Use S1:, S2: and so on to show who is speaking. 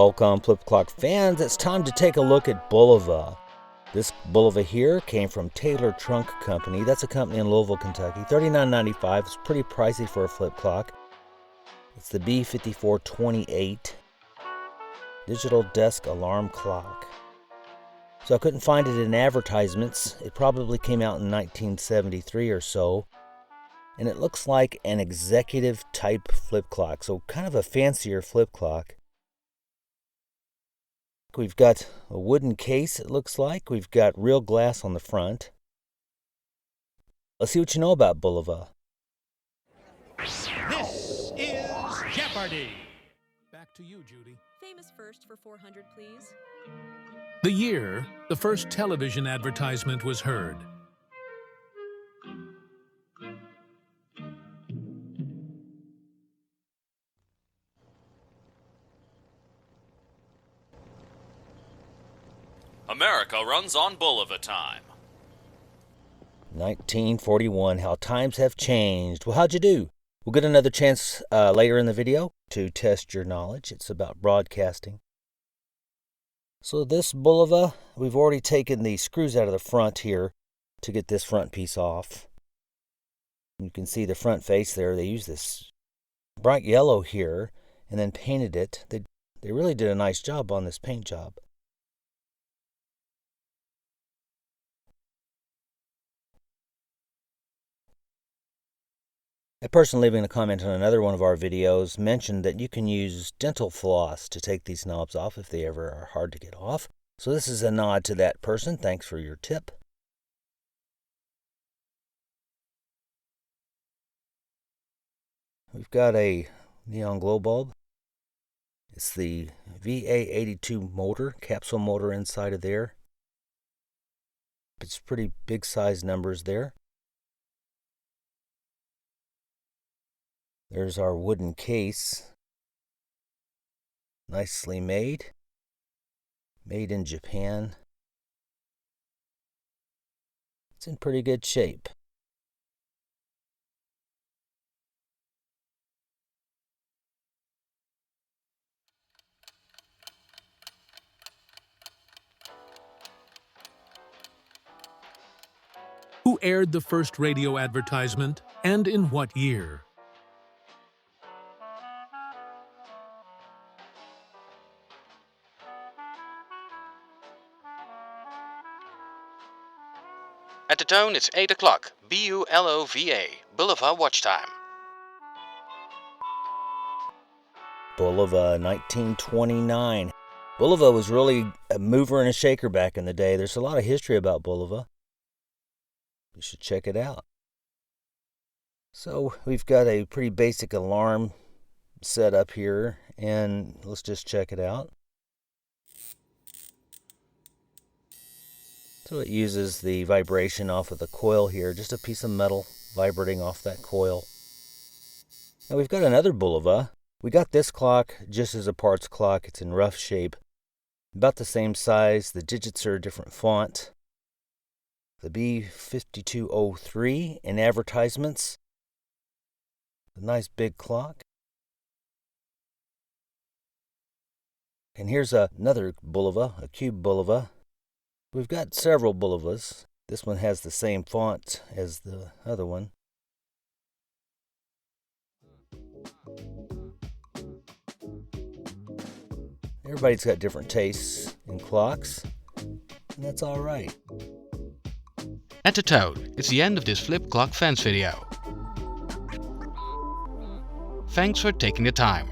S1: Welcome, Flip Clock fans. It's time to take a look at Bulova. This Bulova here came from Taylor Trunk Company. That's a company in Louisville, Kentucky. $39.95. It's pretty pricey for a flip clock. It's the B5428 digital desk alarm clock. So I couldn't find it in advertisements. It probably came out in 1973 or so. And it looks like an executive type flip clock. So kind of a fancier flip clock. We've got a wooden case, it looks like. We've got real glass on the front. Let's see what you know about Bulova.
S2: This is Jeopardy!
S3: Back to you, Judy.
S4: Famous first for 400, please.
S3: The year the first television advertisement was heard.
S5: America runs on Bulova time.
S1: 1941. How times have changed. Well, how'd you do? We'll get another chance later in the video to test your knowledge. It's about broadcasting. So this Bulova, we've already taken the screws out of the front here to get this front piece off. You can see the front face there. They used this bright yellow here and then painted it. They really did a nice job on this paint job. A person leaving a comment on another one of our videos mentioned that you can use dental floss to take these knobs off if they ever are hard to get off. So this is a nod to that person. Thanks for your tip. We've got a neon glow bulb. It's the VA82 motor, capsule motor inside of there. It's pretty big size numbers there. There's our wooden case. Nicely made. Made in Japan. It's in pretty good shape.
S3: Who aired the first radio advertisement and in what year?
S5: At the tone, it's 8 o'clock. B-U-L-O-V-A. Bulova watch time.
S1: Bulova, 1929. Bulova was really a mover and a shaker back in the day. There's a lot of history about Bulova. You should check it out. So we've got a pretty basic alarm set up here, and let's just check it out. So it uses the vibration off of the coil here, just a piece of metal vibrating off that coil. Now we've got another Bulova. We got this clock just as a parts clock. It's in rough shape, about the same size. The digits are a different font. The B5208 in advertisements. A nice big clock. And here's another Bulova, a cube Bulova. We've got several Bulovas. This one has the same font as the other one. Everybody's got different tastes in clocks, and that's all right.
S5: At the tone, it's the end of this Flip Clock fans video. Thanks for taking the time.